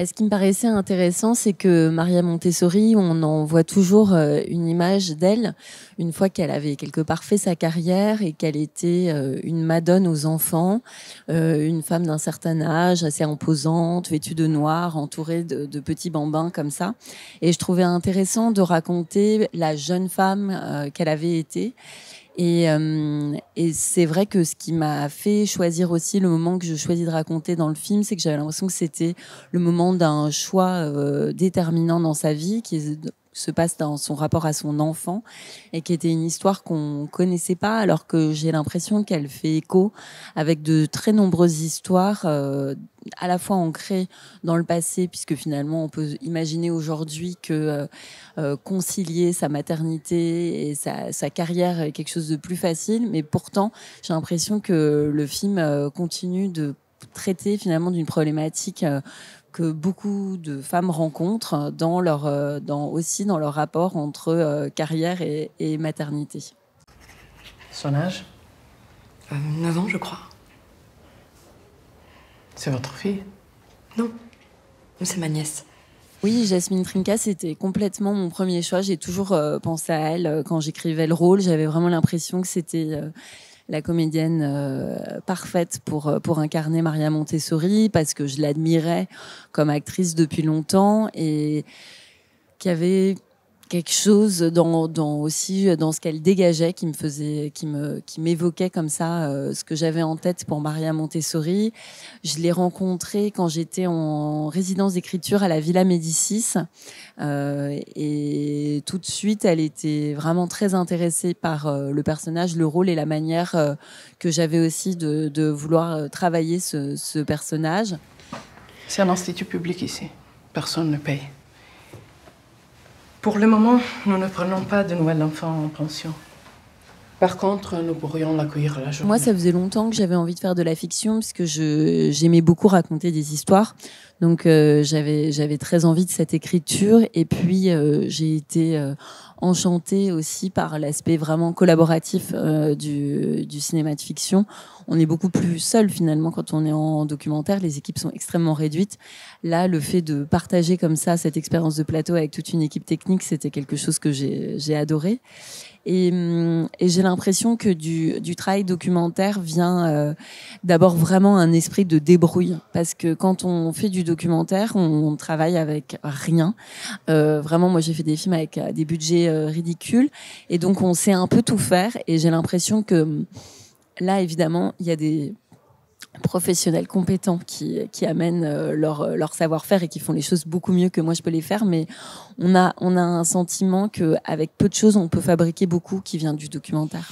Ce qui me paraissait intéressant, c'est que Maria Montessori, on en voit toujours une image d'elle, une fois qu'elle avait quelque part fait sa carrière et qu'elle était une madone aux enfants, une femme d'un certain âge, assez imposante, vêtue de noir, entourée de petits bambins comme ça. Et je trouvais intéressant de raconter la jeune femme qu'elle avait été. Et c'est vrai que ce qui m'a fait choisir aussi le moment que je choisis de raconter dans le film, c'est que j'avais l'impression que c'était le moment d'un choix déterminant dans sa vie, se passe dans son rapport à son enfant et qui était une histoire qu'on connaissait pas, alors que j'ai l'impression qu'elle fait écho avec de très nombreuses histoires à la fois ancrées dans le passé, puisque finalement on peut imaginer aujourd'hui que concilier sa maternité et sa carrière est quelque chose de plus facile, mais pourtant j'ai l'impression que le film continue de traiter finalement d'une problématique que beaucoup de femmes rencontrent aussi dans leur rapport entre carrière et maternité. Son âge? 9 ans, je crois. C'est votre fille? Non, c'est ma nièce. Oui, Jasmine Trinca, c'était complètement mon premier choix. J'ai toujours pensé à elle quand j'écrivais le rôle. J'avais vraiment l'impression que c'était la comédienne parfaite pour incarner Maria Montessori, parce que je l'admirais comme actrice depuis longtemps et qu'il y avait quelque chose aussi dans ce qu'elle dégageait qui m'évoquait comme ça ce que j'avais en tête pour Maria Montessori. Je l'ai rencontrée quand j'étais en résidence d'écriture à la Villa Médicis et tout de suite elle était vraiment très intéressée par le personnage, le rôle et la manière que j'avais aussi de vouloir travailler ce personnage. C'est un institut public ici. Personne ne paye. Pour le moment, nous ne prenons pas de nouvel enfant en pension. Par contre, nous pourrions l'accueillir la journée. Moi, ça faisait longtemps que j'avais envie de faire de la fiction, puisque j'aimais beaucoup raconter des histoires. Donc, j'avais très envie de cette écriture. Et puis, j'ai été enchantée aussi par l'aspect vraiment collaboratif du cinéma de fiction. On est beaucoup plus seul, finalement, quand on est en documentaire. Les équipes sont extrêmement réduites. Là, le fait de partager comme ça cette expérience de plateau avec toute une équipe technique, c'était quelque chose que j'ai adoré. Et j'ai l'impression que du travail documentaire vient d'abord vraiment un esprit de débrouille, parce que quand on fait du documentaire, on travaille avec rien. Vraiment, moi j'ai fait des films avec des budgets ridicules, et donc on sait un peu tout faire. Et j'ai l'impression que là, évidemment, il y a des professionnels compétents qui amènent leur savoir-faire et qui font les choses beaucoup mieux que moi je peux les faire, mais on a un sentiment qu'avec peu de choses on peut fabriquer beaucoup qui vient du documentaire.